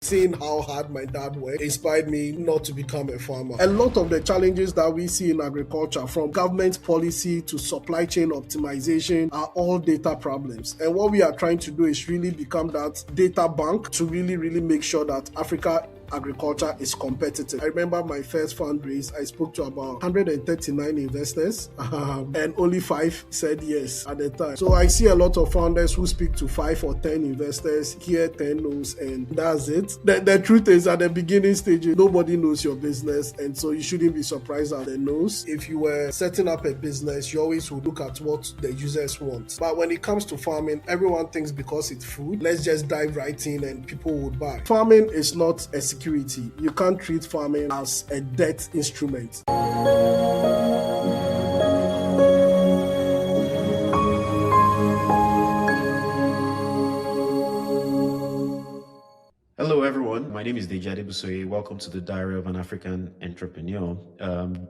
seeing how hard my dad worked inspired me not to become a farmer. A lot of the challenges that we see in agriculture, from government policy to supply chain optimization, are all data problems. And what we are trying to do is really become that data bank to really make sure that Africa agriculture is competitive. I remember my first fundraise, I spoke to about 139 investors, and only 5 said yes at the time. So I see a lot of founders who speak to 5 or 10 investors, hear 10 no's, and that's it. The truth is, at the beginning stages, nobody knows your business, and so you shouldn't be surprised at the no's. If you were setting up a business, you always would look at what the users want. But when it comes to farming, everyone thinks because it's food, let's just dive right in and people would buy. Farming is not a security. You can't treat farming as a debt instrument. Hello, everyone. My name is Deji Adebusoye. Welcome to the Diary of an African Entrepreneur.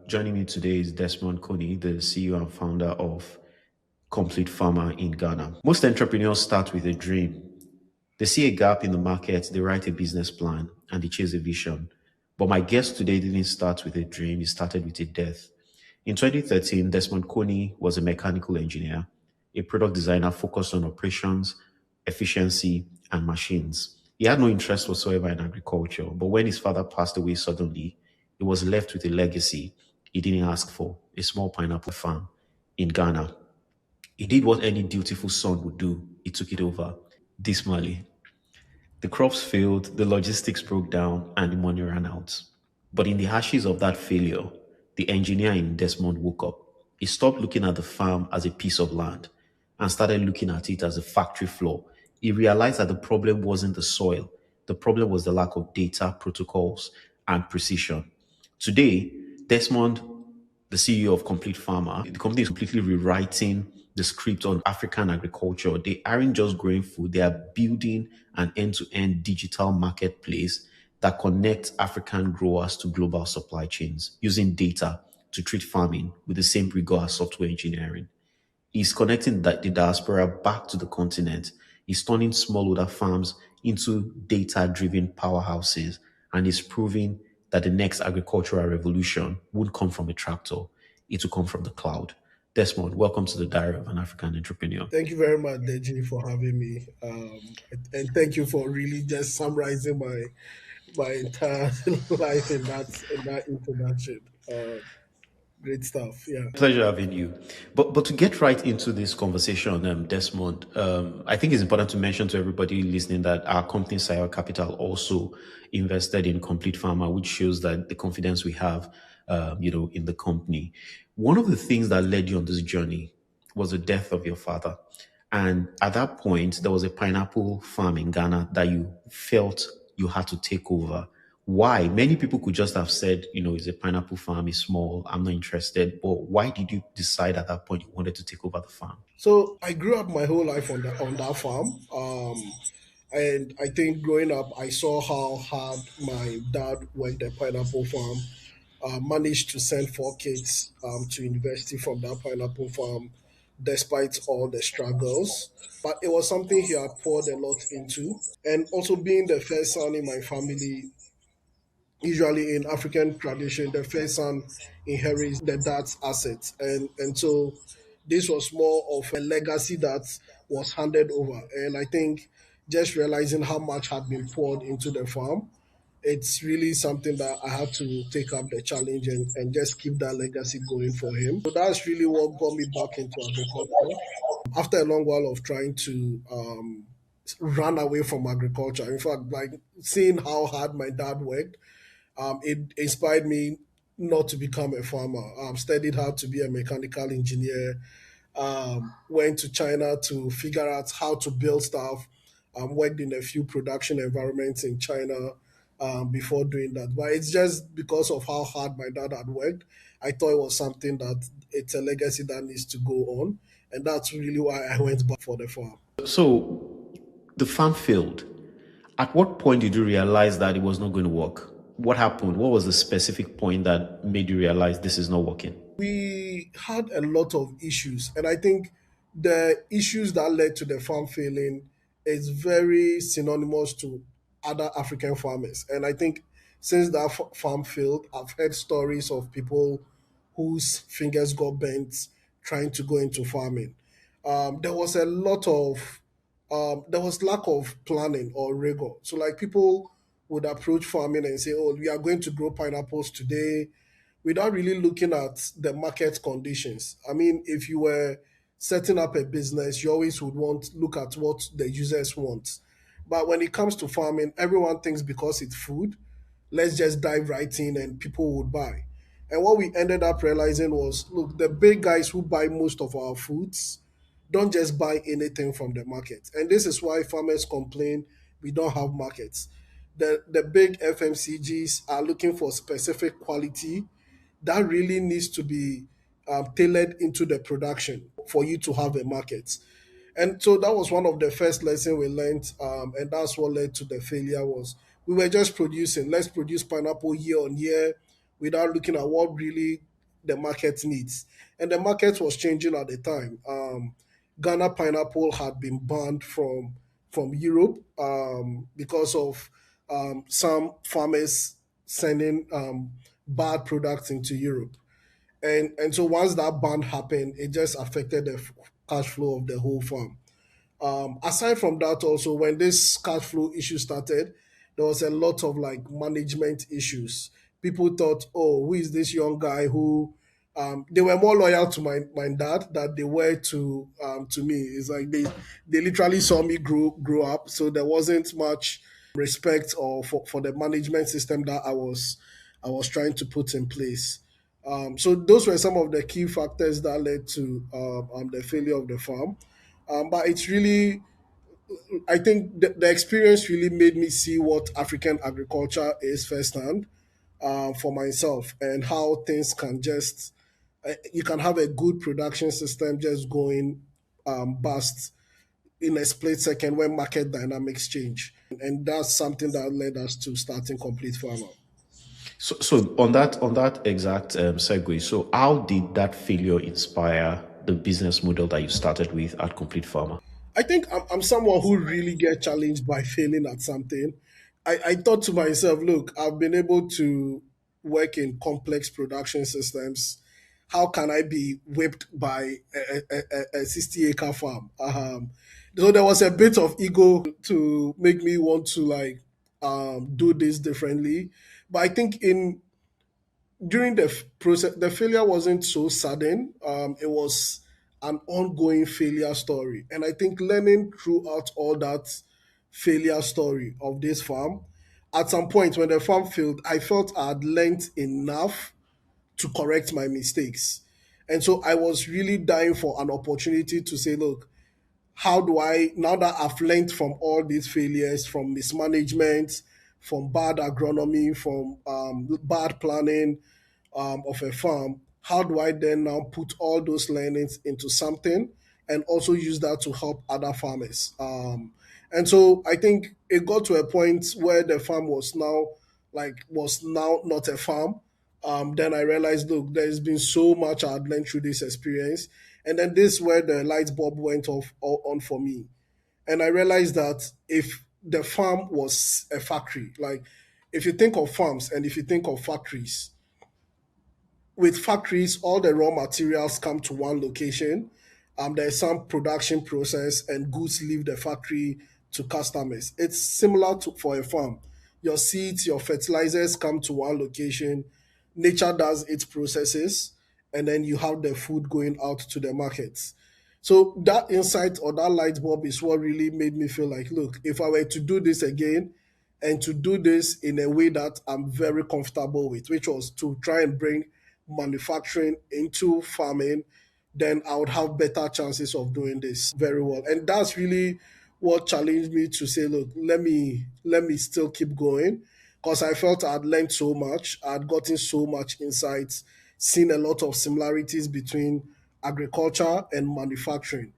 Joining me today is Desmond Kony, the CEO and founder of Complete Farmer in Ghana. Most entrepreneurs start with a dream. They see a gap in the market, they write a business plan, and they chase a vision. But my guest today didn't start with a dream, he started with a death. In 2013, Desmond Kony was a mechanical engineer, a product designer focused on operations, efficiency, and machines. He had no interest whatsoever in agriculture, but when his father passed away suddenly, he was left with a legacy he didn't ask for, a small pineapple farm in Ghana. He did what any dutiful son would do. He took it over dismally. The crops failed, the logistics broke down, and the money ran out. But in the ashes of that failure, the engineer in Desmond woke up. He stopped looking at the farm as a piece of land and started looking at it as a factory floor. He realized that the problem wasn't the soil, the problem was the lack of data, protocols, and precision. Today, Desmond, the CEO of Complete Farmer, the company is completely rewriting the script on African agriculture. They aren't just growing food, they are building an end-to-end digital marketplace that connects African growers to global supply chains using data to treat farming with the same rigor as software engineering. He's connecting the diaspora back to the continent. He's turning smallholder farms into data-driven powerhouses, and he's proving that the next agricultural revolution won't come from a tractor, it will come from the cloud. Desmond, welcome to the Diary of an African Entrepreneur. Thank you very much, Deji, for having me, and thank you for really just summarizing my entire life in that introduction. Great stuff. Yeah. Pleasure having you. But to get right into this conversation, Desmond, I think it's important to mention to everybody listening that our company, Sire Capital, also invested in Complete Farmer, which shows that the confidence we have, in the company. One of the things that led you on this journey was the death of your father. And at that point, there was a pineapple farm in Ghana that you felt you had to take over. Why? Many people could just have said, it's a pineapple farm, it's small, I'm not interested. But why did you decide at that point you wanted to take over the farm? So I grew up my whole life on that farm. And I think growing up, I saw how hard my dad worked the pineapple farm. Managed to send 4 kids to university from that pineapple farm, despite all the struggles. But it was something he had poured a lot into. And also being the first son in my family, usually in African tradition, the first son inherits the dad's assets. And so this was more of a legacy that was handed over. And I think just realizing how much had been poured into the farm, it's really something that I had to take up the challenge and just keep that legacy going for him. So that's really what got me back into agriculture. After a long while of trying to run away from agriculture, in fact, like seeing how hard my dad worked, it inspired me not to become a farmer. Studied how to be a mechanical engineer, went to China to figure out how to build stuff, worked in a few production environments in China before doing that. But it's just because of how hard my dad had worked, I thought it was something that it's a legacy that needs to go on. And that's really why I went back for the farm. So the farm failed. At what point did you realize that it was not going to work? What happened? What was the specific point that made you realize this is not working? We had a lot of issues, and I think the issues that led to the farm failing is very synonymous to other African farmers. And I think since that farm failed, I've heard stories of people whose fingers got bent trying to go into farming. There was a lot of there was lack of planning or rigor. So like people would approach farming and say, "Oh, we are going to grow pineapples today," without really looking at the market conditions. I mean, if you were setting up a business, you always would want look at what the users want. But when it comes to farming, everyone thinks because it's food, let's just dive right in and people would buy. And what we ended up realizing was, look, the big guys who buy most of our foods don't just buy anything from the market. And this is why farmers complain we don't have markets. The big FMCGs are looking for specific quality that really needs to be tailored into the production for you to have a market. And so that was one of the first lessons we learned, and that's what led to the failure. Was we were just producing, let's produce pineapple year on year without looking at what really the market needs. And the market was changing at the time. Ghana pineapple had been banned from Europe because of some farmers sending bad products into Europe. And so once that ban happened, it just affected the cash flow of the whole farm. Aside from that, also when this cash flow issue started, there was a lot of like management issues. People thought, "Oh, who is this young guy who?" They were more loyal to my dad than they were to me. It's like they literally saw me grow up, so there wasn't much respect or for the management system that I was trying to put in place. So those were some of the key factors that led to the failure of the farm. But it's really, I think the experience really made me see what African agriculture is firsthand for myself and how things can just, you can have a good production system just going bust in a split second when market dynamics change. And that's something that led us to starting Complete Farmer. So on that exact segue, so how did that failure inspire the business model that you started with at Complete Farmer? I think I'm someone who really get challenged by failing at something. I thought to myself, look, I've been able to work in complex production systems. How can I be whipped by a 60-acre farm? So there was a bit of ego to make me want to like do this differently. But I think in during the process, the failure wasn't so sudden. It was an ongoing failure story. And I think learning throughout all that failure story of this farm, at some point when the farm failed, I felt I had learned enough to correct my mistakes. And so I was really dying for an opportunity to say, look, how do I, now that I've learned from all these failures, from mismanagement, from bad agronomy, from bad planning of a farm, how do I then now put all those learnings into something and also use that to help other farmers? And so I think it got to a point where the farm was now not a farm. Then I realized, look, there's been so much I'd learned through this experience, and then this is where the light bulb went off on for me. And I realized that if the farm was a factory, like if you think of farms and if you think of factories, with factories, all the raw materials come to one location. There's some production process and goods leave the factory to customers. It's similar to for a farm. Your seeds, your fertilizers come to one location. Nature does its processes, and then you have the food going out to the markets. So that insight or that light bulb is what really made me feel like, look, if I were to do this again and to do this in a way that I'm very comfortable with, which was to try and bring manufacturing into farming, then I would have better chances of doing this very well. And that's really what challenged me to say, look, let me still keep going because I felt I'd learned so much, I'd gotten so much insights, seen a lot of similarities between agriculture and manufacturing.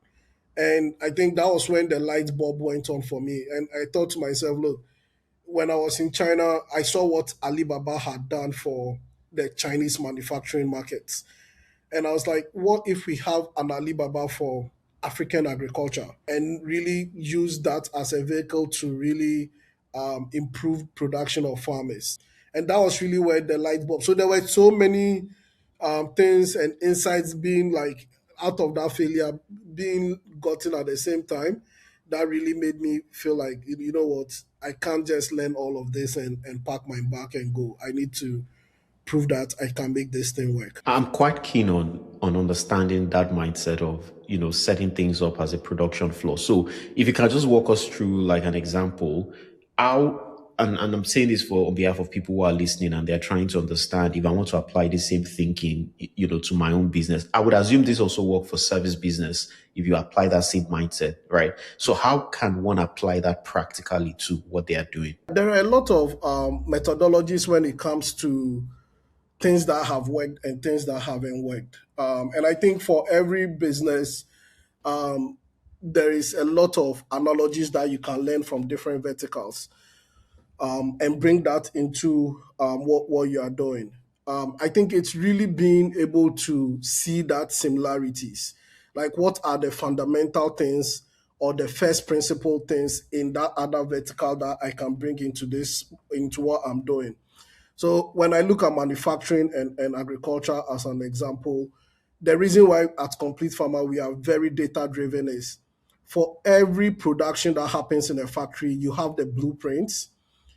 And I think that was when the light bulb went on for me. And I thought to myself, look, when I was in China, I saw what Alibaba had done for the Chinese manufacturing markets. And I was like, what if we have an Alibaba for African agriculture and really use that as a vehicle to really improved production of farmers. And that was really where the light bulb. So there were so many things and insights being like out of that failure being gotten at the same time that really made me feel like, you know what, I can't just learn all of this and pack my bag and go. I need to prove that I can make this thing work. I'm quite keen on understanding that mindset of setting things up as a production floor. So if you can just walk us through like an example, how and I'm saying this for on behalf of people who are listening and they're trying to understand if I want to apply the same thinking, to my own business. I would assume this also work for service business if you apply that same mindset, right? So how can one apply that practically to what they are doing? There are a lot of methodologies when it comes to things that have worked and things that haven't worked. And I think for every business, um, there is a lot of analogies that you can learn from different verticals and bring that into what you are doing. I think it's really being able to see that similarities, like what are the fundamental things or the first principle things in that other vertical that I can bring into what I'm doing. So when I look at manufacturing and agriculture as an example, the reason why at Complete Farmer we are very data driven is for every production that happens in a factory, you have the blueprints,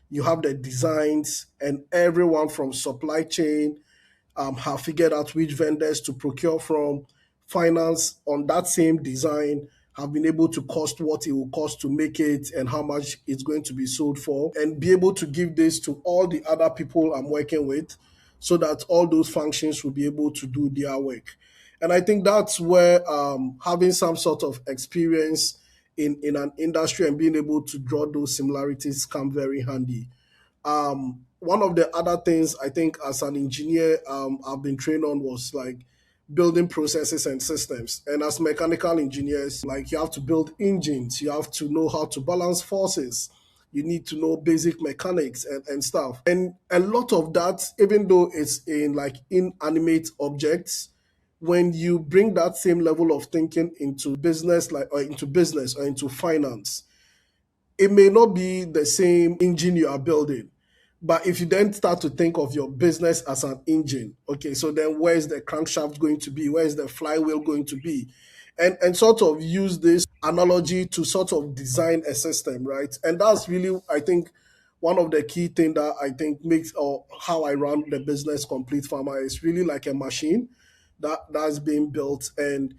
you have the designs, and everyone from supply chain have figured out which vendors to procure from. Finance on that same design have been able to cost what it will cost to make it and how much it's going to be sold for, and be able to give this to all the other people I'm working with so that all those functions will be able to do their work. And I think that's where having some sort of experience in an industry and being able to draw those similarities come very handy. One of the other things I think as an engineer I've been trained on was like building processes and systems. And as mechanical engineers, like you have to build engines, you have to know how to balance forces, you need to know basic mechanics and stuff. And a lot of that, even though it's in like inanimate objects, when you bring that same level of thinking into business, like or into business or into finance, it may not be the same engine you are building. But if you then start to think of your business as an engine, okay, so then where's the crankshaft going to be? Where's the flywheel going to be? And sort of use this analogy to sort of design a system, right? And that's really, I think, one of the key thing that I think makes or how I run the business Complete Farmer is really like a machine that's being built, and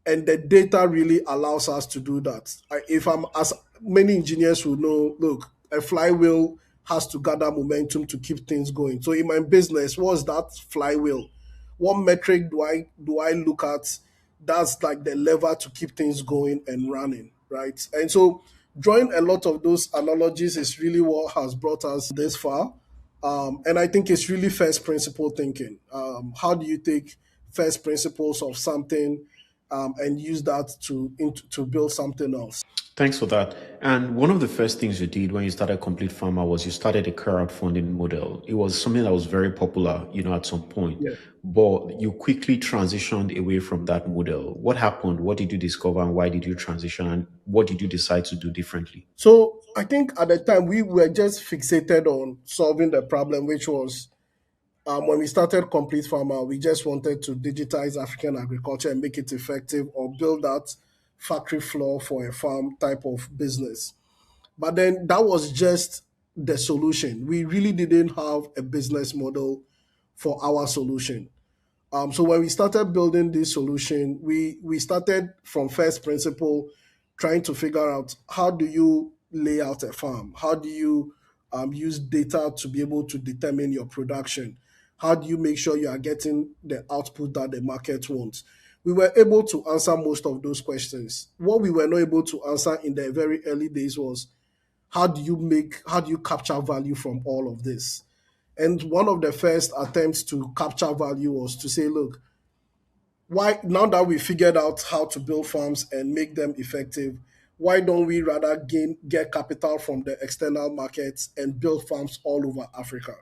the data really allows us to do that. If I'm as many engineers will know, look, a flywheel has to gather momentum to keep things going. So in my business, what's that flywheel? What metric do I look at? That's like the lever to keep things going and running, right? And so drawing a lot of those analogies is really what has brought us this far. And I think it's really first principle thinking. How do you take first principles of something and use that to build something else? Thanks for that. And one of the first things you did when you started Complete Farmer was you started a crowdfunding model. It was something that was very popular, at some point, Yeah. but you quickly transitioned away from that model. What happened? What did you discover and why did you transition? And what did you decide to do differently? So I think at the time we were just fixated on solving the problem, which was when we started Complete Farmer, we just wanted to digitize African agriculture and make it effective or build that factory floor for a farm type of business. But then that was just the solution. We really didn't have a business model for our solution. So when we started building this solution, we started from first principle, trying to figure out how do you lay out a farm? How do you use data to be able to determine your production? How do you make sure you are getting the output that the market wants? We were able to answer most of those questions. What we were not able to answer in the very early days was how do you capture value from all of this? And one of the first attempts to capture value was to say, look, why now that we figured out how to build farms and make them effective, why don't we rather get capital from the external markets and build farms all over Africa?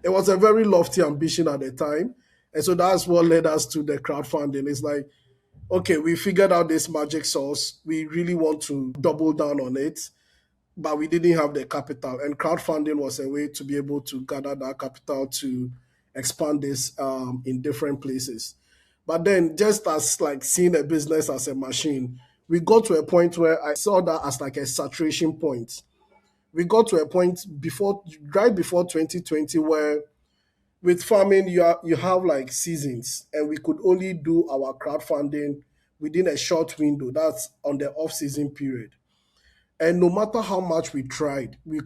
It was a very lofty ambition at the time. And so that's what led us to the crowdfunding. It's like, okay, we figured out this magic sauce. We really want to double down on it. but we didn't have the capital. And crowdfunding was a way to be able to gather that capital to expand this in different places. But then, just as like seeing a business as a machine, we got to a point where I saw that as like a saturation point. We got to a point before, right before 2020, where with farming you have like seasons, and we could only do our crowdfunding within a short window. That's on the off season period. And no matter how much we tried, we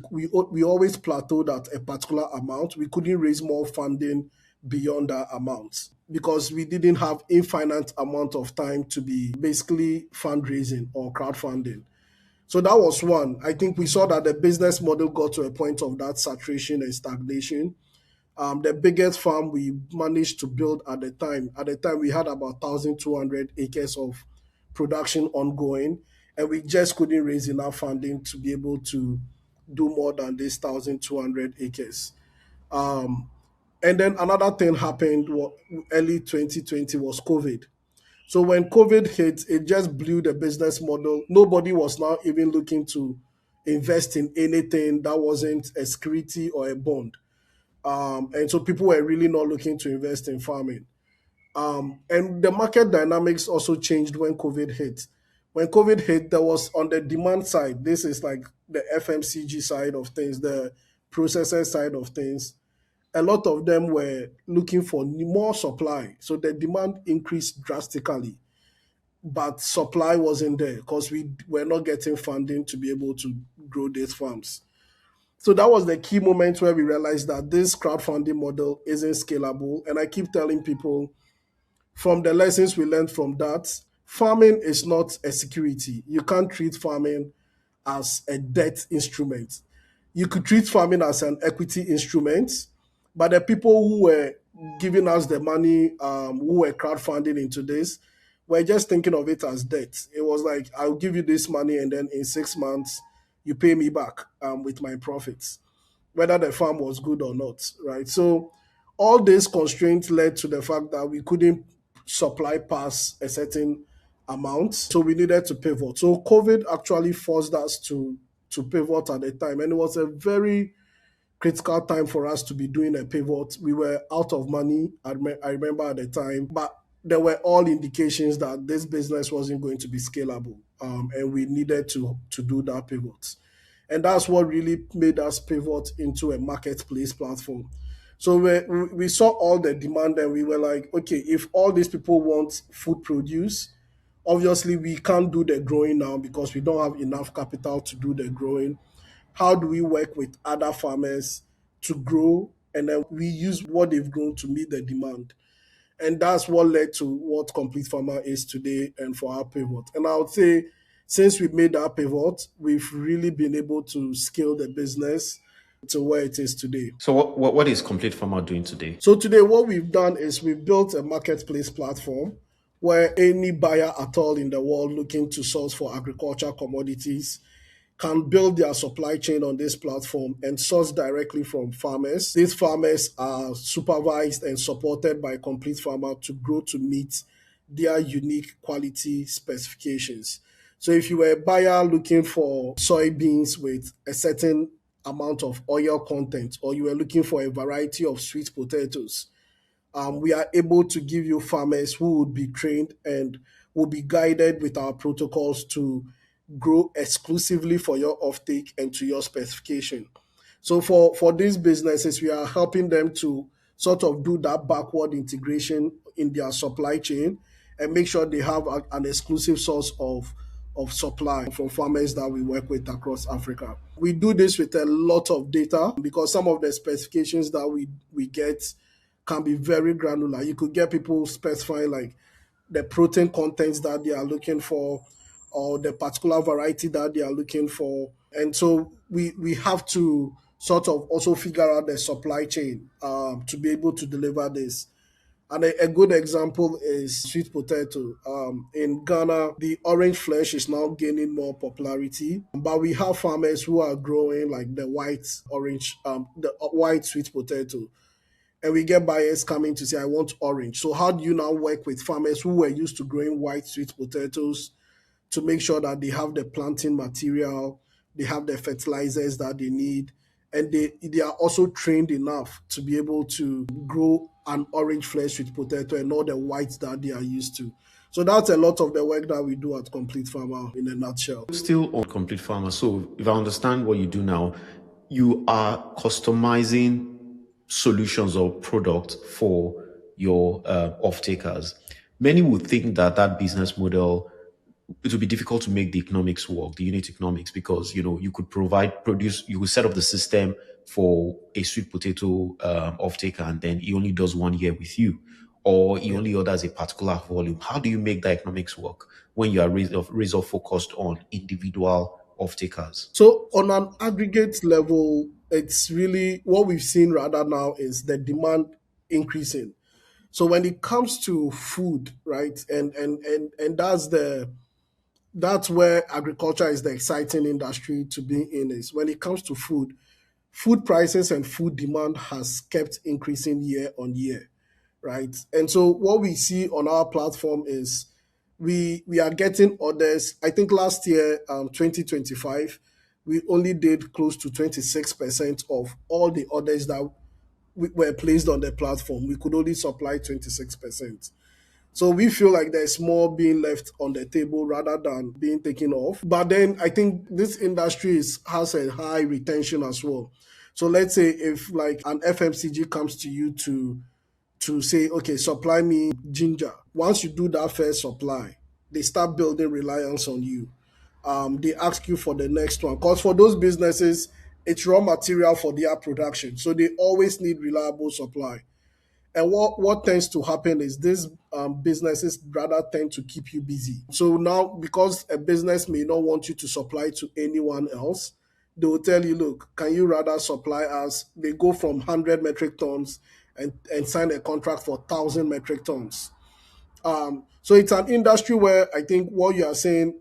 always plateaued at a particular amount. We couldn't raise more funding beyond that amount because we didn't have infinite amount of time to be basically fundraising or crowdfunding. So that was one. I think we saw that the business model got to a point of that saturation and stagnation. The biggest farm we managed to build at the time we had about 1,200 acres of production ongoing, and we just couldn't raise enough funding to be able to do more than this 1,200 acres. Um, and then another thing happened, early 2020 was COVID. So when COVID hit, it just blew the business model. Nobody was now even looking to invest in anything that wasn't a security or a bond. And so people were really not looking to invest in farming. And the market dynamics also changed when COVID hit. When COVID hit, there was on the demand side, this is like the FMCG side of things, the processor side of things. A lot of them were looking for more supply. So the demand increased drastically, but supply wasn't there because we were not getting funding to be able to grow these farms. So that was the key moment where we realized that this crowdfunding model isn't scalable. And I keep telling people from the lessons we learned from that, farming is not a security. You can't treat farming as a debt instrument. You could treat farming as an equity instrument, but the people who were giving us the money, who were crowdfunding into this, were just thinking of it as debt. It was like, I'll give you this money, and then in 6 months, you pay me back with my profits, whether the farm was good or not, right? So all these constraints led to the fact that we couldn't supply past a certain amount. So we needed to pivot. So COVID actually forced us to pivot at the time. And it was a very critical time for us to be doing a pivot. We were out of money, I remember at the time, but there were all indications that this business wasn't going to be scalable, and we needed to do that pivot. And that's what really made us pivot into a marketplace platform. So we saw all the demand, and we were like, okay, if all these people want food produce, obviously we can't do the growing now because we don't have enough capital to do the growing. How do we work with other farmers to grow? And then we use what they've grown to meet the demand. And that's what led to what Complete Farmer is today and for our pivot. And I would say, since we made our pivot, we've really been able to scale the business to where it is today. So what is Complete Farmer doing today? So today, what we've done is we've built a marketplace platform where any buyer at all in the world looking to source for agriculture commodities can build their supply chain on this platform and source directly from farmers. These farmers are supervised and supported by Complete Farmer to grow to meet their unique quality specifications. So if you were a buyer looking for soybeans with a certain amount of oil content, or you were looking for a variety of sweet potatoes, we are able to give you farmers who would be trained and will be guided with our protocols to grow exclusively for your offtake and to your specification. So for these businesses, we are helping them to sort of do that backward integration in their supply chain and make sure they have an exclusive source of supply from farmers that we work with across Africa. We do this with a lot of data because some of the specifications that we get can be very granular. You could get people specifying like the protein contents that they are looking for or the particular variety that they are looking for. And so we have to sort of also figure out the supply chain to be able to deliver this. And a good example is sweet potato. In Ghana, the orange flesh is now gaining more popularity, but we have farmers who are growing like the the white sweet potato. And we get buyers coming to say, I want orange. So how do you now work with farmers who were used to growing white sweet potatoes to make sure that they have the planting material, they have the fertilizers that they need, and they are also trained enough to be able to grow an orange flesh with potato and all the whites that they are used to. So that's a lot of the work that we do at Complete Farmer in a nutshell. Still on Complete Farmer. So if I understand what you do now, you are customizing solutions or product for your off takers. Many would think that that business model, it would be difficult to make the economics work, the unit economics, because you could produce, you would set up the system for a sweet potato off taker, and then he only does 1 year with you, or he Yeah. only orders a particular volume. How do you make that economics work when you are razor focused on individual off takers? So on an aggregate level, it's really what we've seen rather now is the demand increasing. So when it comes to food, right, and that's where agriculture is the exciting industry to be in, is when it comes to food. Food prices and food demand has kept increasing year on year, right? And so what we see on our platform is we are getting orders. I think last year, 2025, we only did close to 26% of all the orders that were placed on the platform. We could only supply 26%. So we feel like there's more being left on the table rather than being taken off. But then I think this industry has a high retention as well. So let's say if like an FMCG comes to you to say, okay, supply me ginger. Once you do that first supply, they start building reliance on you. They ask you for the next one. Because for those businesses, it's raw material for their production. So they always need reliable supply. And what tends to happen is these businesses rather tend to keep you busy. So now, because a business may not want you to supply to anyone else, they will tell you, look, can you rather supply us? They go from 100 metric tons and sign a contract for 1,000 metric tons. So it's an industry where I think what you are saying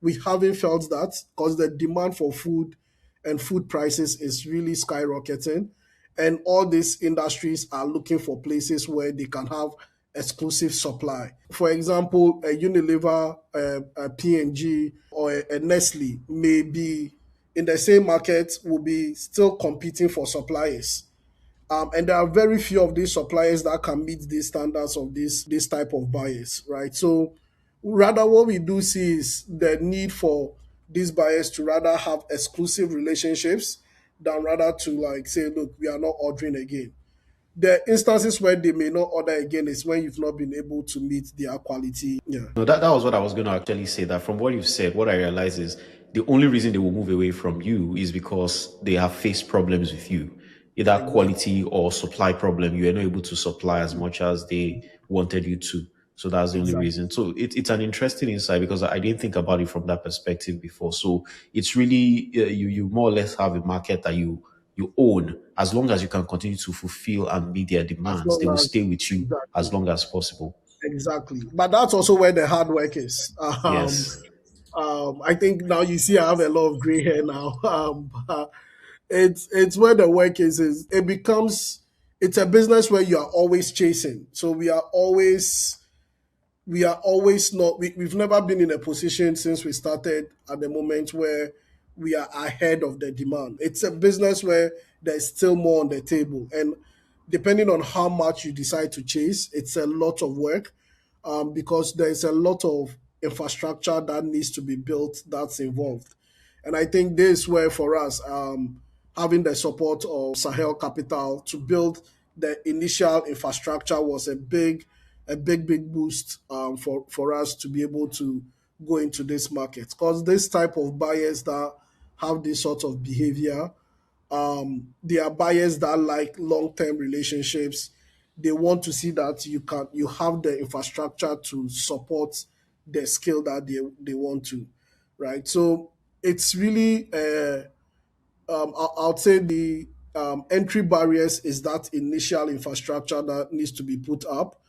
we haven't felt that because the demand for food and food prices is really skyrocketing. And all these industries are looking for places where they can have exclusive supply. For example, a Unilever, a P&G, or a Nestle may be in the same market, will be still competing for suppliers. And there are very few of these suppliers that can meet these standards of this type of buyers, right? So rather what we do see is the need for these buyers to rather have exclusive relationships than rather to like say, look, we are not ordering again. The instances where they may not order again is when you've not been able to meet their quality. Yeah, No, that was what I was going to actually say. That from what you've said, what I realize is the only reason they will move away from you is because they have faced problems with you, either exactly. quality or supply problem. You are not able to supply as much as they wanted you to. So that's the only Exactly. reason. So it's an interesting insight because I didn't think about it from that perspective before. So it's really you more or less have a market that you own. As long as you can continue to fulfill and meet their As demands, they long will as stay with you exactly. as long as possible. Exactly. But that's also where the hard work is. Yes. I think now you see I have a lot of gray hair now. It's where the work is it becomes it's a business where you are always chasing. So we are always not we've never been in a position since we started at the moment where we are ahead of the demand. It's a business where there's still more on the table, and depending on how much you decide to chase, it's a lot of work, because there's a lot of infrastructure that needs to be built that's involved. And I think this is where for us, having the support of Sahel Capital to build the initial infrastructure was a big boost, for us to be able to go into this market. Because this type of buyers that have this sort of behavior, they are buyers that like long-term relationships. They want to see that you have the infrastructure to support the skill that they want to, right? So it's really I'd say the entry barriers is that initial infrastructure that needs to be put up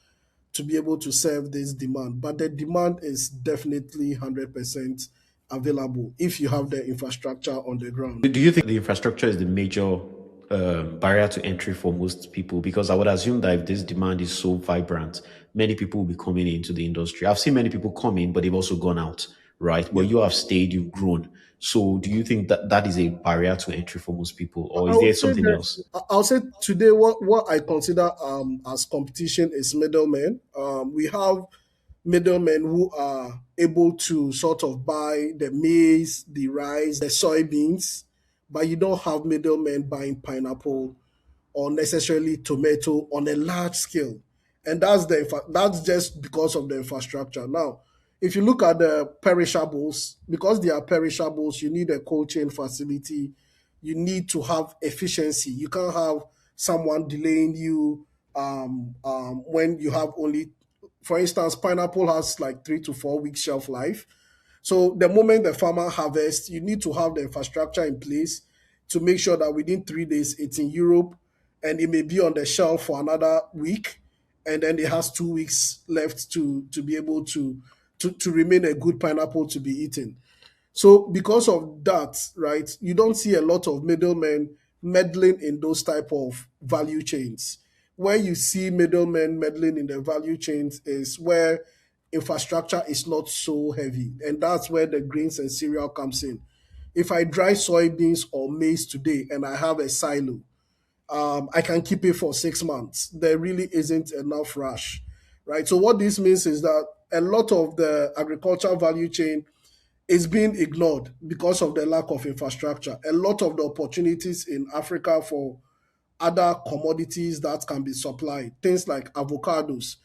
to be able to serve this demand. But the demand is definitely 100% available if you have the infrastructure on the ground. Do you think the infrastructure is the major barrier to entry for most people? Because I would assume that if this demand is so vibrant, many people will be coming into the industry. I've seen many people come in, but they've also gone out. right? But Yeah. you have stayed, you've grown. So do you think that that is a barrier to entry for most people, or I is would there say something that else? I'll say today what I consider as competition is middlemen. We have middlemen who are able to sort of buy the maize, the rice, the soybeans, but you don't have middlemen buying pineapple or necessarily tomato on a large scale. And that's just because of the infrastructure. Now, if you look at the perishables, because they are perishables, you need a cold chain facility. You need to have efficiency. You can't have someone delaying you when you have only, for instance, pineapple has like 3 to 4 weeks shelf life. So the moment the farmer harvests, you need to have the infrastructure in place to make sure that within 3 days it's in Europe and it may be on the shelf for another week, and then it has 2 weeks left to be able to remain a good pineapple to be eaten. So because of that, right, you don't see a lot of middlemen meddling in those type of value chains. Where you see middlemen meddling in the value chains is where infrastructure is not so heavy, and that's where the grains and cereal comes in. If I dry soybeans or maize today and I have a silo, I can keep it for 6 months. There really isn't enough rush, right? So what this means is that a lot of the agricultural value chain is being ignored because of the lack of infrastructure. A lot of the opportunities in Africa for other commodities that can be supplied, things like avocados.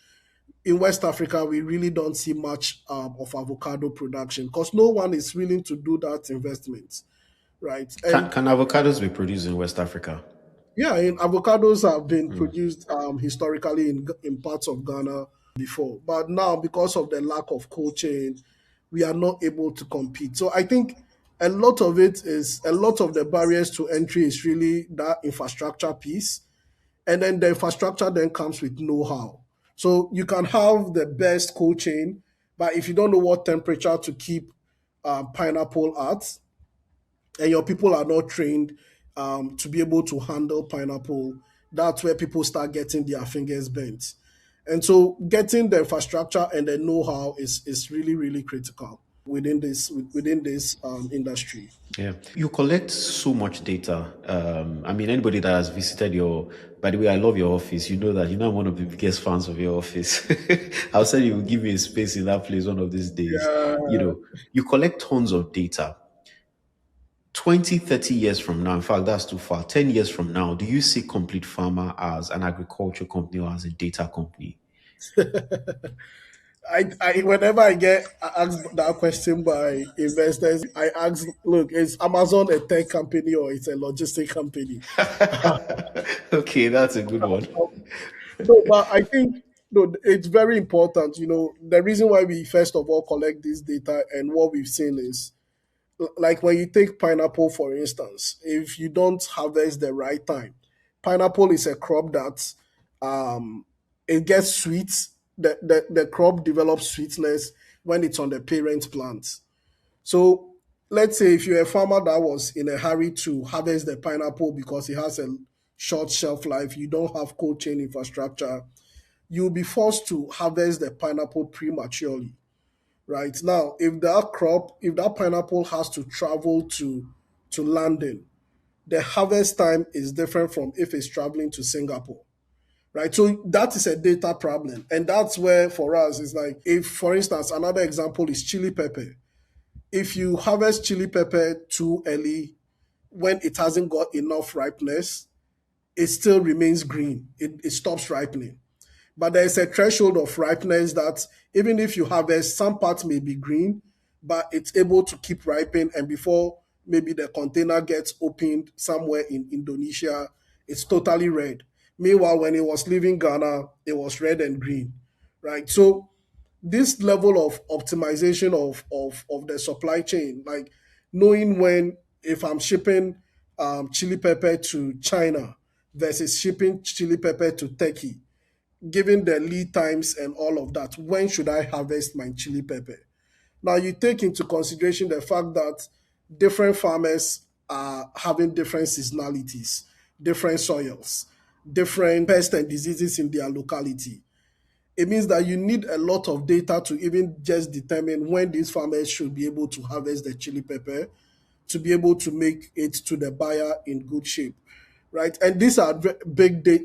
In West Africa, we really don't see much of avocado production because no one is willing to do that investment, right? And Can avocados be produced in West Africa? yeah, avocados have been produced historically in parts of Ghana before, but now because of the lack of cold chain, we are not able to compete. So I think a lot of the barriers to entry is really that infrastructure piece, and then the infrastructure then comes with know-how. So you can have the best cold chain, but if you don't know what temperature to keep pineapple at, and your people are not trained to be able to handle pineapple, that's where people start getting their fingers bent. And so getting the infrastructure and the know-how is really, really critical within this industry. Yeah. You collect so much data. I mean, anybody that has visited your, by the way, I love your office. You know that, you know, I'm one of the biggest fans of your office. I'll say you will give me a space in that place one of these days. You Yeah. know, you collect tons of data. 20, 30 years from now, in fact, that's too far. 10 years from now, do you see Complete Farmer as an agriculture company or as a data company? Whenever I get asked that question by investors, I ask, look, is Amazon a tech company or it's a logistic company? Okay, that's a good one. No, but I think no, it's very important. The reason why we first of all collect this data and what we've seen is like when you take pineapple, for instance, if you don't harvest the right time, pineapple is a crop that it gets sweet. The crop develops sweetness when it's on the parent plant. So let's say if you're a farmer that was in a hurry to harvest the pineapple because it has a short shelf life, you don't have cold chain infrastructure, you'll be forced to harvest the pineapple prematurely. Right now, if that pineapple has to travel to London, the harvest time is different from if it's traveling to Singapore. Right. So that is a data problem. And that's where for us it's like if, for instance, another example is chili pepper. If you harvest chili pepper too early when it hasn't got enough ripeness, it still remains green. It stops ripening. But there's a threshold of ripeness that even if you harvest, some parts may be green, but it's able to keep ripening. And before maybe the container gets opened somewhere in Indonesia, it's totally red. Meanwhile, when it was leaving Ghana, it was red and green, right? So this level of optimization of the supply chain, like knowing when, if I'm shipping chili pepper to China versus shipping chili pepper to Turkey, given the lead times and all of that, when should I harvest my chili pepper? Now, you take into consideration the fact that different farmers are having different seasonalities, different soils, different pests and diseases in their locality. it means that you need a lot of data to even just determine when these farmers should be able to harvest the chili pepper to be able to make it to the buyer in good shape, right? And these are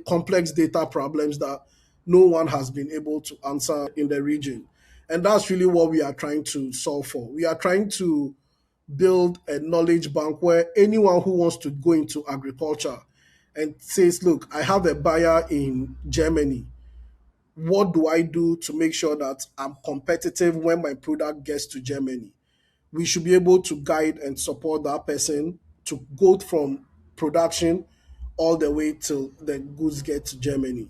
complex data problems that no one has been able to answer in the region. And that's really what we are trying to solve for. We are trying to build a knowledge bank where anyone who wants to go into agriculture and says, look, I have a buyer in Germany. What do I do to make sure that I'm competitive when my product gets to Germany? We should be able to guide and support that person to go from production all the way till the goods get to Germany.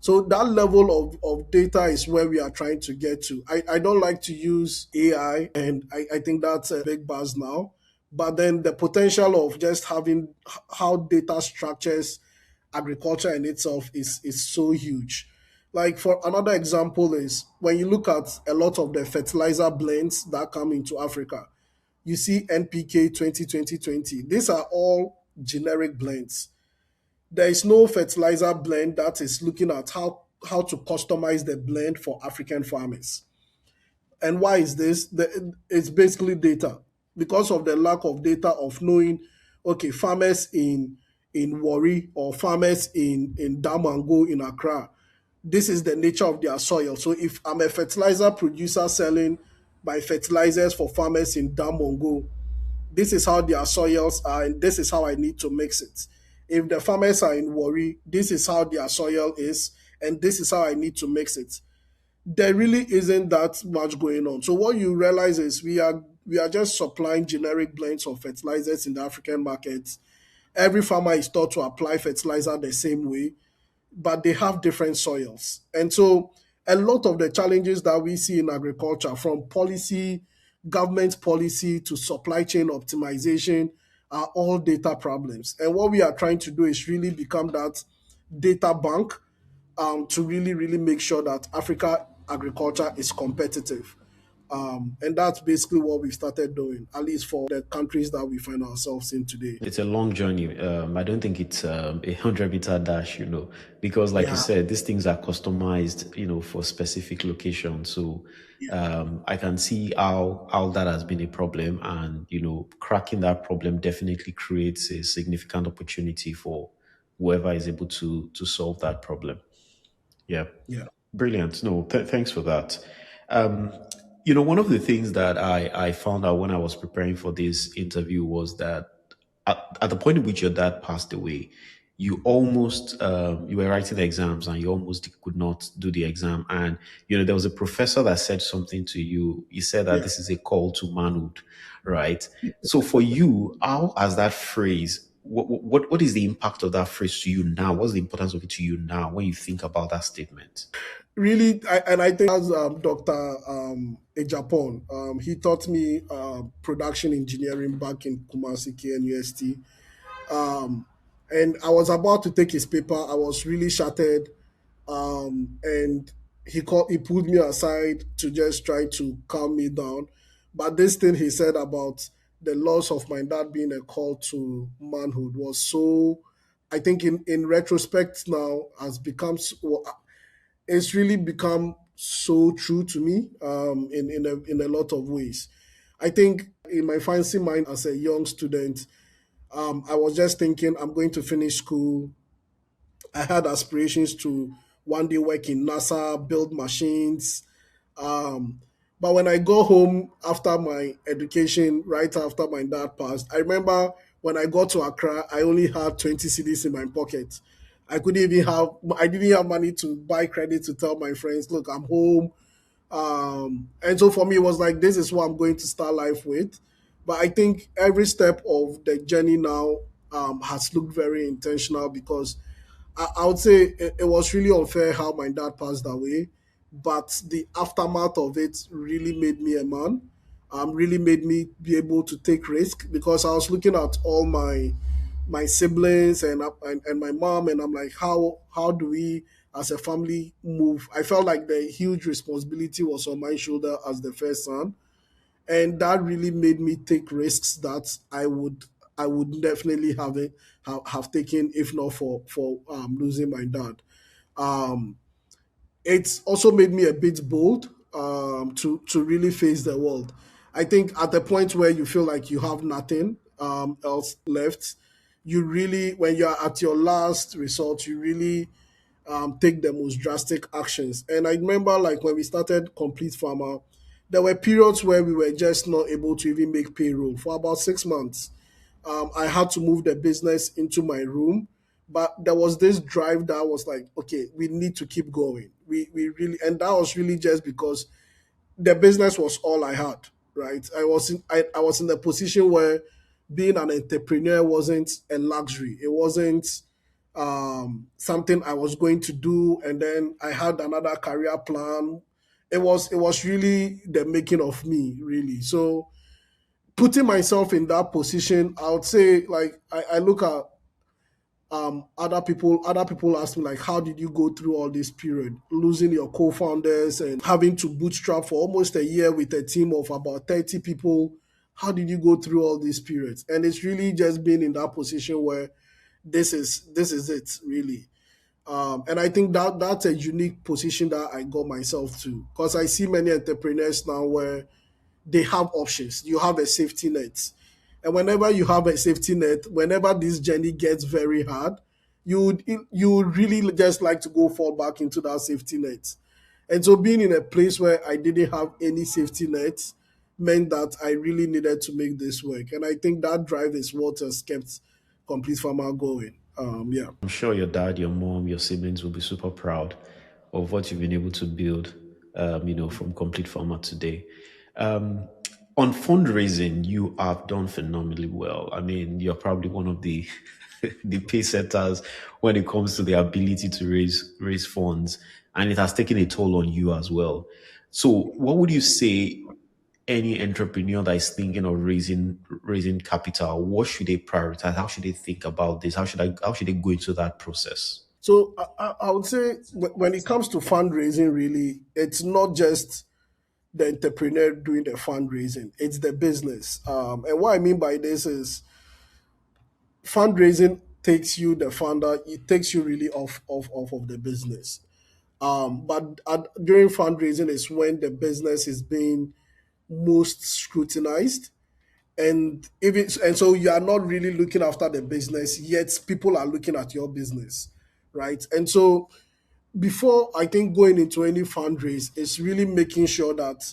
So that level of data is where we are trying to get to. I don't like to use AI, and I think that's a big buzz now. But then the potential of just having how data structures agriculture in itself is so huge. Like for another example is when you look at a lot of the fertilizer blends that come into Africa, you see NPK 2020. These are all generic blends. There is no fertilizer blend that is looking at how to customize the blend for African farmers. And why is this? It's basically data. Because of the lack of data of knowing, okay, farmers in Wari or farmers in Damango in Accra, this is the nature of their soil. So if I'm a fertilizer producer selling my fertilizers for farmers in Damongo, this is how their soils are, and this is how I need to mix it. If the farmers are in Wari, this is how their soil is, and this is how I need to mix it. There really isn't that much going on. So what you realize is we are just supplying generic blends of fertilizers in the African markets. Every farmer is taught to apply fertilizer the same way, but they have different soils. And so a lot of the challenges that we see in agriculture, from policy, government policy to supply chain optimization, are all data problems. And what we are trying to do is really become that data bank, to really, really make sure that Africa agriculture is competitive. And that's basically what we started doing, at least for the countries that we find ourselves in today. It's a long journey. I don't think it's a 100-meter dash, because like you Yeah, said, these things are customized, for specific locations. So I can see how that has been a problem, and cracking that problem definitely creates a significant opportunity for whoever is able to solve that problem. Yeah. yeah, Brilliant. No, thanks for that. Um, one of the things that I found out when I was preparing for this interview was that at the point in which your dad passed away, you almost you were writing the exams and you almost could not do the exam. And there was a professor that said something to you. He said that yeah. this is a call to manhood, right? So for you, how has that phrase? What is the impact of that phrase to you now? What's the importance of it to you now when you think about that statement? Really, and I think as Dr. Ejapon, he taught me production engineering back in Kumasi KNUST. Um, and I was about to take his paper. I was really shattered. And he pulled me aside to just try to calm me down. But this thing he said about the loss of my dad being a call to manhood was so, I think in retrospect now has become it's really become so true to me, in a lot of ways. I think in my fancy mind as a young student, I was just thinking I'm going to finish school. I had aspirations to one day work in NASA, build machines. Um, but when I go home after my education, right after my dad passed, I remember when I got to Accra, I only had 20 CDs in my pocket. I didn't have money to buy credit to tell my friends, look, I'm home. And so for me, it was like, this is what I'm going to start life with. But I think every step of the journey now has looked very intentional, because I would say it was really unfair how my dad passed away, but the aftermath of it really made me a man. Really made me be able to take risk, because I was looking at all my siblings and my mom, and I'm like, how do we as a family move? I felt like the huge responsibility was on my shoulder as the first son, and that really made me take risks that I would definitely have taken if not for losing my dad. Um, it's also made me a bit bold to really face the world. I think at the point where you feel like you have nothing else left, you really, when you're at your last resort, you really take the most drastic actions. And I remember, like, when we started Complete Farmer, there were periods where we were just not able to even make payroll for about 6 months. I had to move the business into my room, but there was this drive that was like, okay, we need to keep going. We really, and that was really just because the business was all I had, right? I was in the position where being an entrepreneur wasn't a luxury. It wasn't something I was going to do, and then I had another career plan. It was really the making of me, really. So putting myself in that position, I would say, like, I look at other people ask me, like, how did you go through all this period, losing your co-founders and having to bootstrap for almost a year with a team of about 30 people? How did you go through all these periods? And it's really just being in that position where this is it, really. And I think that that's a unique position that I got myself to, because I see many entrepreneurs now where they have options. You have a safety net. And whenever you have a safety net, whenever this journey gets very hard, you would really just like to go fall back into that safety net. And so being in a place where I didn't have any safety net meant that I really needed to make this work. And I think that drive is what has kept Complete Farmer going. Yeah. I'm sure your dad, your mom, your siblings will be super proud of what you've been able to build, from Complete Farmer today. Um, on fundraising, you have done phenomenally well. I mean, you're probably one of the the pace setters when it comes to the ability to raise funds, and it has taken a toll on you as well. So, what would you say any entrepreneur that is thinking of raising capital, what should they prioritize? How should they think about this? How should they go into that process? So I would say when it comes to fundraising, really, it's not just the entrepreneur doing the fundraising, it's the business. And what I mean by this is fundraising takes you, the founder, it takes you really off of the business. But during fundraising is when the business is being most scrutinized. And so you are not really looking after the business, yet people are looking at your business, right? And so before, I think, going into any fundraise, it's really making sure that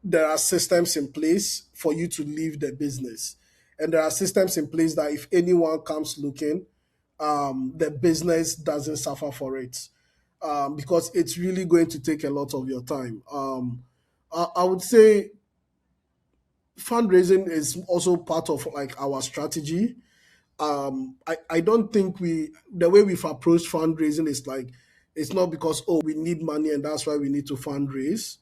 there are systems in place for you to leave the business. And there are systems in place that if anyone comes looking, the business doesn't suffer for it. Because it's really going to take a lot of your time. I would say fundraising is also part of, like, our strategy. I don't think the way we've approached fundraising is like, it's not because, oh, we need money and that's why we need to fundraise.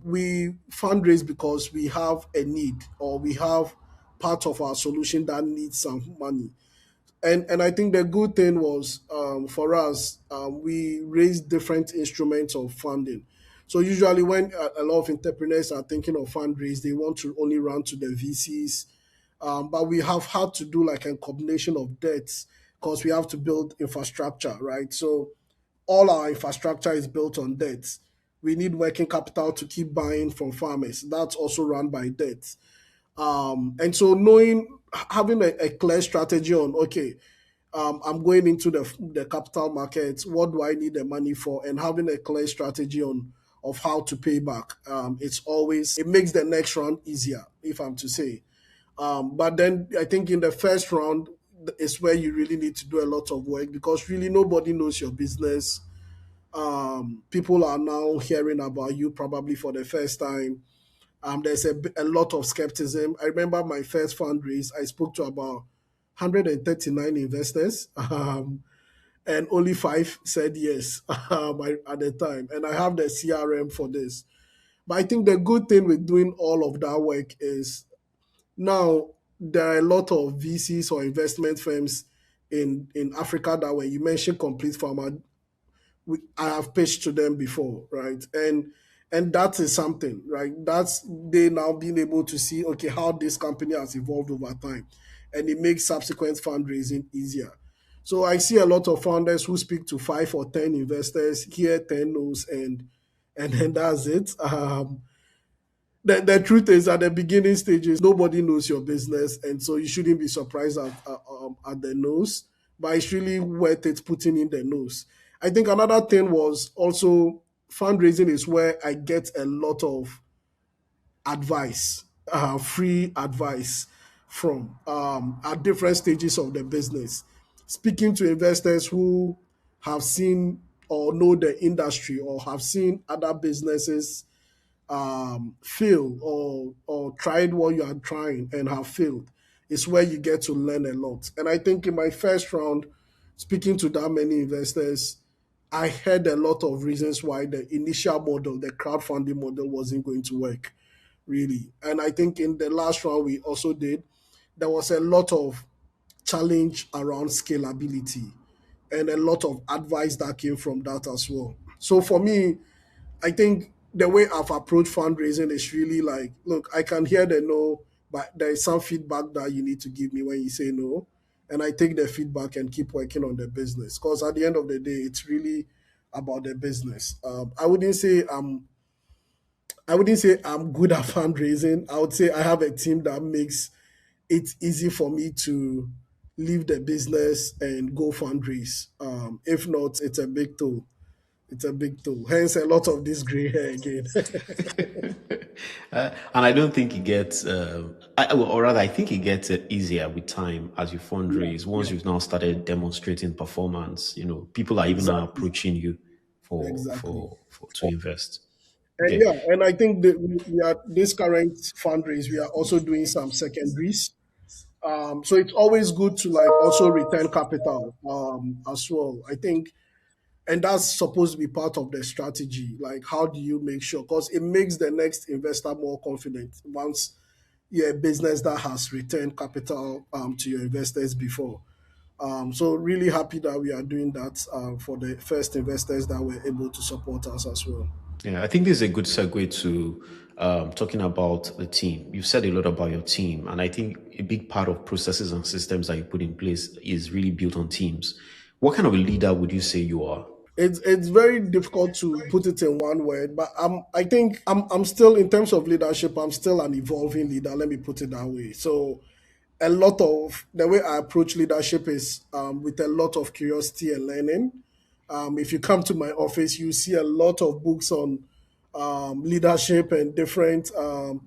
We fundraise because we have a need, or we have part of our solution that needs some money. And I think the good thing was, for us, we raised different instruments of funding. So usually when a lot of entrepreneurs are thinking of fundraise, they want to only run to the VCs. But we have had to do like a combination of debts, because we have to build infrastructure, right? So all our infrastructure is built on debt. We need working capital to keep buying from farmers. That's also run by debt. And so having a clear strategy on, okay, I'm going into the capital markets. What do I need the money for? And having a clear strategy on of how to pay back. It makes the next round easier, if I'm to say. But then I think in the first round is where you really need to do a lot of work, because really nobody knows your business. People are now hearing about you probably for the first time. There's a lot of skepticism. I remember my first fundraise, I spoke to about 139 investors, and only five said yes at the time. And I have the CRM for this. But I think the good thing with doing all of that work is now there are a lot of VCs or investment firms in Africa that, when you mention Complete Farmer, I have pitched to them before, right? And that is something, right? That's they now being able to see, okay, how this company has evolved over time, and it makes subsequent fundraising easier. So I see a lot of founders who speak to 5 or 10 investors, hear 10 no's, and then that's it. The truth is, at the beginning stages, nobody knows your business, and so you shouldn't be surprised at the no's. But it's really worth it putting in the no's. I think another thing was also fundraising is where I get a lot of advice, free advice from at different stages of the business. Speaking to investors who have seen or know the industry or have seen other businesses fail or tried what you are trying and have failed is where you get to learn a lot. And I think in my first round, speaking to that many investors, I heard a lot of reasons why the initial model, the crowdfunding model, wasn't going to work really. And I think in the last round we also did, there was a lot of challenge around scalability and a lot of advice that came from that as well. So for me, I think the way I've approached fundraising is really like, look, I can hear the no, but there is some feedback that you need to give me when you say no. And I take the feedback and keep working on the business. Because at the end of the day, it's really about the business. I wouldn't say I'm good at fundraising. I would say I have a team that makes it easy for me to leave the business and go fundraise. If not, it's a big tool. It's a big tool. Hence, a lot of this gray hair again. And I don't think it gets, or rather, I think it gets easier with time as you Yeah, fundraise. Once yeah, you've now started demonstrating performance, people are even now exactly, approaching you for exactly. for to invest. And Okay. yeah, and I think that we are this current fundraise. We are also doing some secondaries. So it's always good to like also return capital as well. I think, and that's supposed to be part of the strategy. Like, how do you make sure? Because it makes the next investor more confident once you're a business that has returned capital to your investors before. So really happy that we are doing that for the first investors that were able to support us as well. Yeah, I think this is a good segue to talking about the team. You've said a lot about your team, and I think a big part of processes and systems that you put in place is really built on teams. What kind of a leader would you say you are? It's very difficult to put it in one word, but I think I'm still in terms of leadership. I'm still an evolving leader. Let me put it that way. So a lot of the way I approach leadership is with a lot of curiosity and learning. If you come to my office, you see a lot of books on leadership and different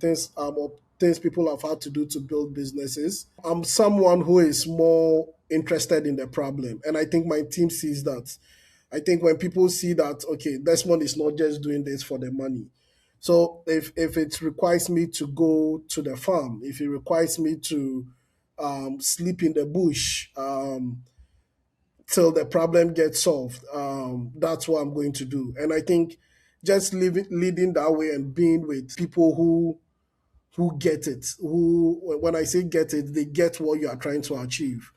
things or things people have had to do to build businesses. I'm someone who is more interested in the problem, and I think my team sees that. I think when people see that, okay, Desmond is not just doing this for the money. So if it requires me to go to the farm, if it requires me to sleep in the bush till the problem gets solved, that's what I'm going to do. And I think just leading that way and being with people who get it, who when I say get it, they get what you are trying to achieve.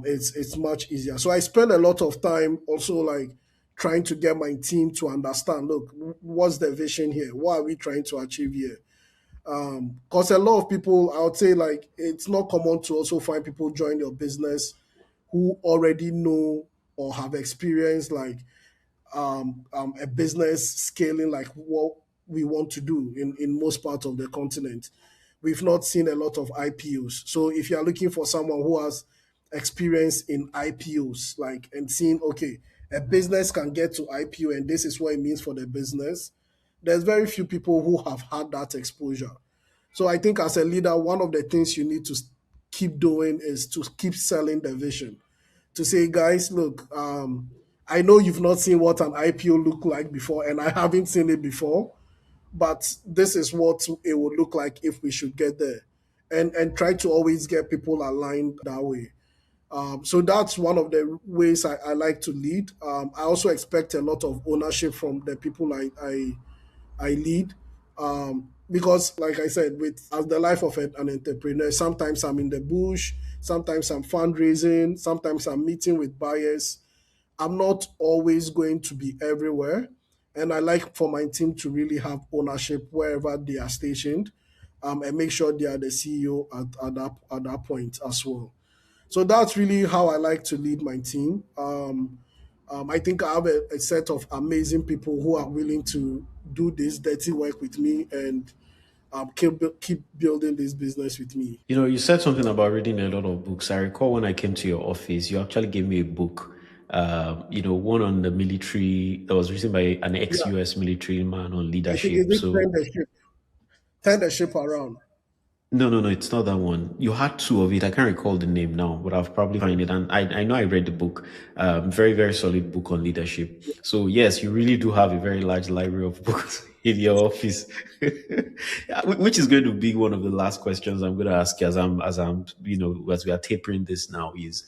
It's much easier. So I spend a lot of time also like trying to get my team to understand. Look, what's the vision here? What are we trying to achieve here? Because a lot of people, I would say, like it's not common to also find people join your business who already know or have experienced like a business scaling like what we want to do in most parts of the continent. We've not seen a lot of IPOs. So if you are looking for someone who has experience in IPOs, like and seeing, okay, a business can get to IPO and this is what it means for the business, there's very few people who have had that exposure. So I think as a leader, one of the things you need to keep doing is to keep selling the vision to say, guys, look, I know you've not seen what an IPO look like before, and I haven't seen it before, but this is what it would look like if we should get there, and try to always get people aligned that way. So that's one of the ways I like to lead. I also expect a lot of ownership from the people I lead. Because, like I said, with as the life of an entrepreneur, sometimes I'm in the bush, sometimes I'm fundraising, sometimes I'm meeting with buyers. I'm not always going to be everywhere. And I like for my team to really have ownership wherever they are stationed and make sure they are the CEO at that point as well. So that's really how I like to lead my team. I think I have a set of amazing people who are willing to do this dirty work with me and keep building this business with me. You said something about reading a lot of books. I recall when I came to your office, you actually gave me a book, one on the military that was written by an Yeah, ex-US military man on I think is leadership. it So turn the ship around. no, no, no, it's not that one. You had two of it. I can't recall the name now, but I'll probably find it. And I know I read the book. Very, very solid book on leadership. So yes, you really do have a very large library of books in your office, yeah, which is going to be one of the last questions I'm going to ask you as we are tapering this now is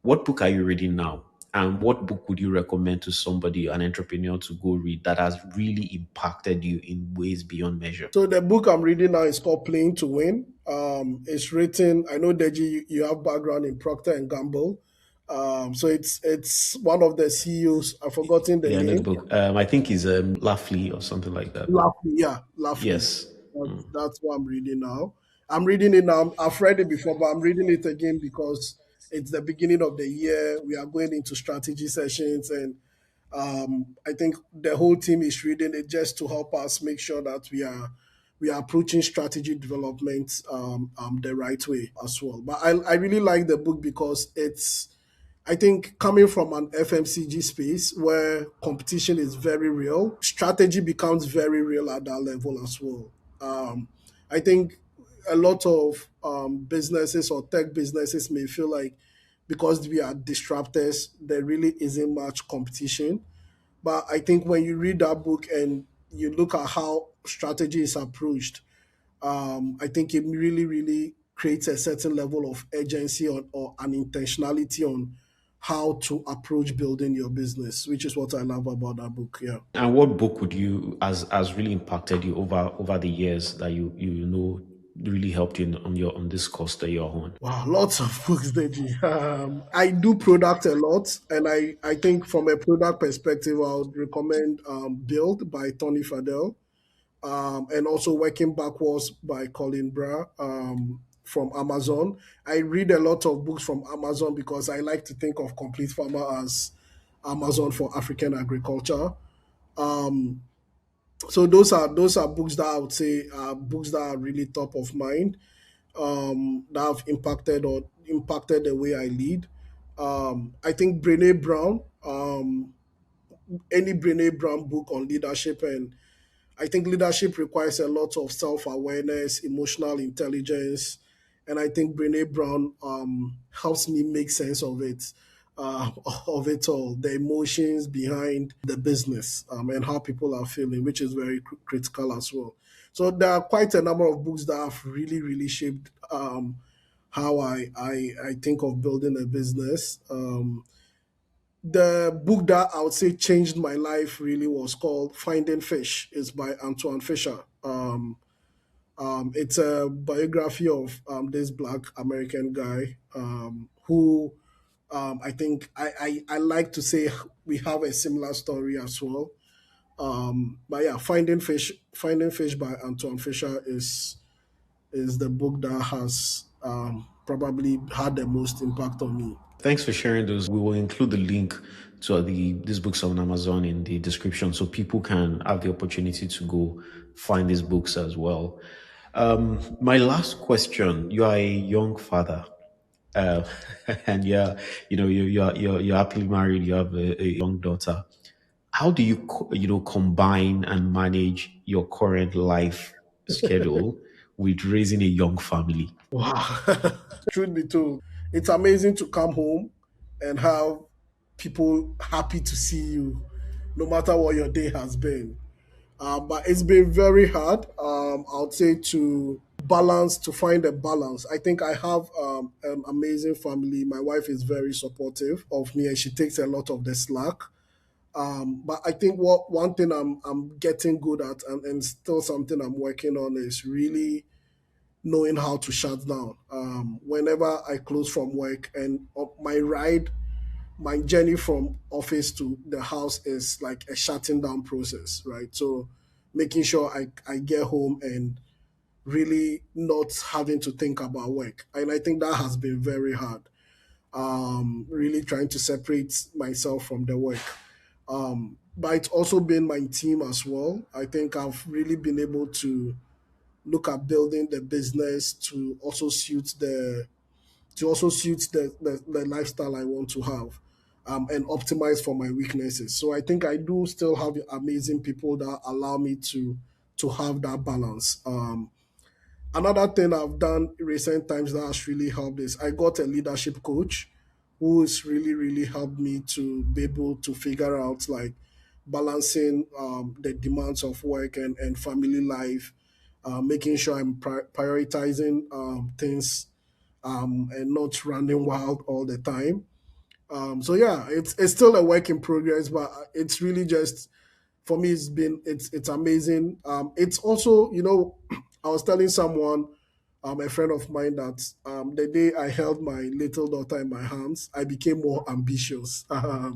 what book are you reading now? And what book would you recommend to somebody, an entrepreneur, to go read that has really impacted you in ways beyond measure? So the book I'm reading now is called Playing to Win. It's written. I know Deji, you have background in Procter and Gamble. So it's one of the CEOs. I've forgotten the Yeah, I know the name. book. I think it's Laughly or something like that. Laughly, yeah, Laughly. Yes. That's what I'm reading now. I'm reading it now. I've read it before, but I'm reading it again because it's the beginning of the year. We are going into strategy sessions, and I think the whole team is reading it just to help us make sure that we are approaching strategy development the right way as well. But I really like the book because it's I think coming from an FMCG space where competition is very real, strategy becomes very real at that level as well. I think a lot of businesses or tech businesses may feel like because we are disruptors, there really isn't much competition. But I think when you read that book and you look at how strategy is approached, I think it really, really creates a certain level of urgency or an intentionality on how to approach building your business, which is what I love about that book. Yeah. And what book would you has really impacted you over the years that you really helped you on this course that you're on? Wow, lots of books, Deji. I do product a lot, and I think from a product perspective, I would recommend Build by Tony Fadell, and also Working Backwards by Colin Bra from Amazon. I read a lot of books from Amazon because I like to think of Complete Farmer as Amazon for African agriculture. Um, so those are books that I would say are books that are really top of mind, that have impacted the way I lead. I think Brene Brown, any Brene Brown book on leadership, and I think leadership requires a lot of self awareness, emotional intelligence, and I think Brene Brown helps me make sense of it, uh, of it all, the emotions behind the business, and how people are feeling, which is very critical as well. So there are quite a number of books that have really, really shaped how I think of building a business. The book that I would say changed my life really was called Finding Fish. It's by Antoine Fisher. It's a biography of this black American guy who I think I like to say we have a similar story as well. But yeah, Finding Fish by Antoine Fisher is the book that has probably had the most impact on me. Thanks for sharing those. We will include the link to these books on Amazon in the description so people can have the opportunity to go find these books as well. My last question: you are a young father, uh, and you're happily married. You have a young daughter. How do you combine and manage your current life schedule with raising a young family? Wow. Truth be told, it's amazing to come home and have people happy to see you, no matter what your day has been. But it's been very hard, I would say, to find a balance. I think I have an amazing family. My wife is very supportive of me and she takes a lot of the slack. But I think what one thing I'm getting good at and still something I'm working on is really knowing how to shut down. Whenever I close from work and my journey from office to the house is like a shutting down process, right? So making sure I get home and really not having to think about work. And I think that has been very hard. Really trying to separate myself from the work. But it's also been my team as well. I think I've really been able to look at building the business to also suit the lifestyle I want to have, and optimize for my weaknesses. So I think I do still have amazing people that allow me to have that balance. Another thing I've done in recent times that has really helped is I got a leadership coach who has really helped me to be able to figure out like balancing the demands of work and family life, making sure I'm prioritizing things, and not running wild all the time. So yeah, it's still a work in progress, but it's really just for me. It's amazing. It's also, I was telling someone, a friend of mine, that the day I held my little daughter in my hands, I became more ambitious. I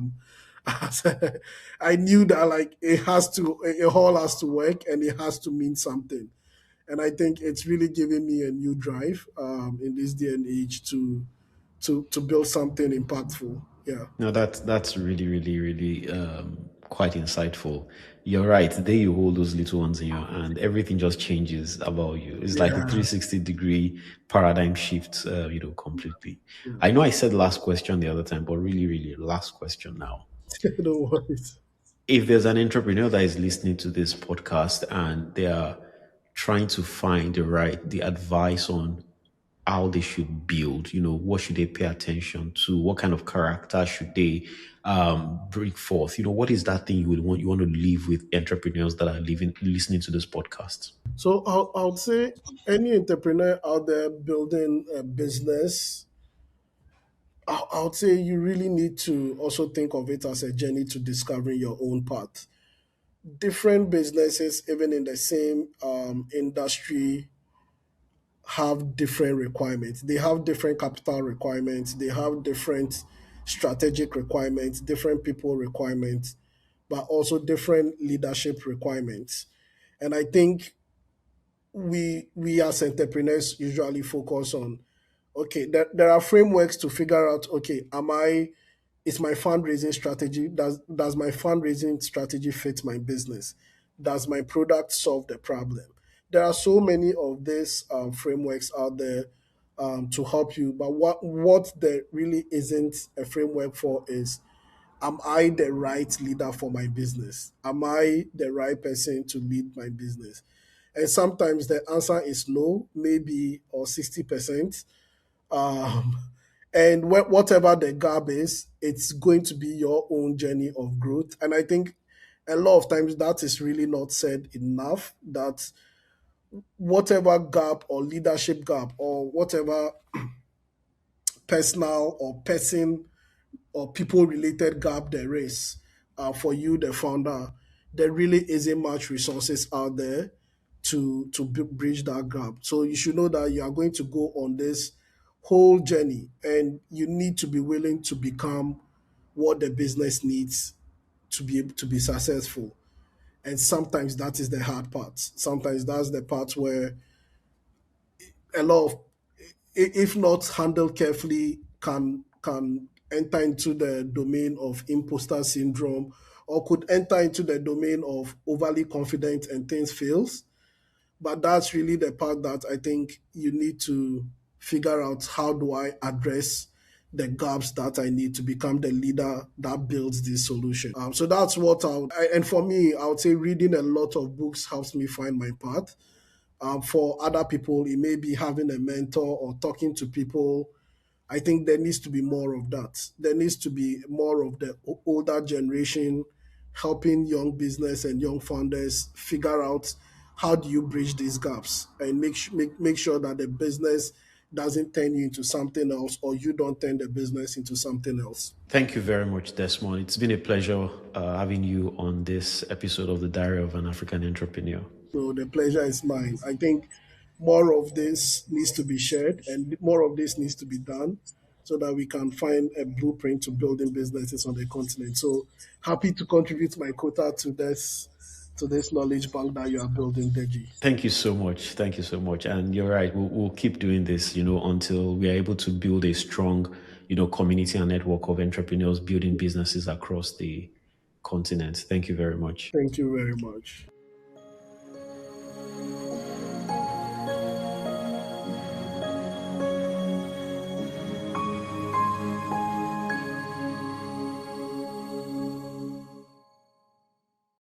knew that like it all has to work and it has to mean something. And I think it's really giving me a new drive in this day and age to build something impactful. Yeah. No, that's really, really, really quite insightful. You're right. The day you hold those little ones in your hand, everything just changes about you. It's like a Yeah. 360-degree paradigm shift, completely. I know I said last question the other time, but really, really last question now. No worries. If there's an entrepreneur that is listening to this podcast and they are trying to find the advice on how they should build, what should they pay attention to, what kind of character should they bring forth, what is that thing you want to leave with entrepreneurs that are listening to this podcast? So I would say any entrepreneur out there building a business, I would say you really need to also think of it as a journey to discovering your own path. Different businesses, even in the same industry, have different requirements. They have different capital requirements. They have different strategic requirements, different people requirements, but also different leadership requirements. And I think we as entrepreneurs usually focus on, okay, there are frameworks to figure out, okay, am I is my fundraising strategy, does my fundraising strategy fit my business, does my product solve the problem? There are so many of these frameworks out there to help you, but what there really isn't a framework for is, am I the right leader for my business? Am I the right person to lead my business? And sometimes the answer is no, maybe, or 60%. Um, and whatever the gap is, it's going to be your own journey of growth. And I think a lot of times that is really not said enough, that whatever gap or leadership gap or whatever personal or person or people related gap there is, for you, the founder, there really isn't much resources out there to bridge that gap. So you should know that you are going to go on this whole journey, and you need to be willing to become what the business needs to be able to be successful. And sometimes that is the hard part. Sometimes that's the part where a lot of, if not handled carefully, can enter into the domain of imposter syndrome, or could enter into the domain of overly confident and things fails. But that's really the part that I think you need to figure out, how do I address the gaps that I need to become the leader that builds this solution. So that's what and for me, I would say reading a lot of books helps me find my path. For other people, it may be having a mentor or talking to people. I think there needs to be more of that. There needs to be more of the older generation helping young business and young founders figure out, how do you bridge these gaps and make sure that the business doesn't turn you into something else, or you don't turn the business into something else. Thank you very much, Desmond. It's been a pleasure having you on this episode of the Diary of an African Entrepreneur. So the pleasure is mine. I think more of this needs to be shared and more of this needs to be done, so that we can find a blueprint to building businesses on the continent. So happy to contribute my quota to this to this knowledge bank that you are building, Deji. Thank you so much. Thank you so much. And you're right. We'll keep doing this, until we are able to build a strong, community and network of entrepreneurs building businesses across the continent. Thank you very much. Thank you very much.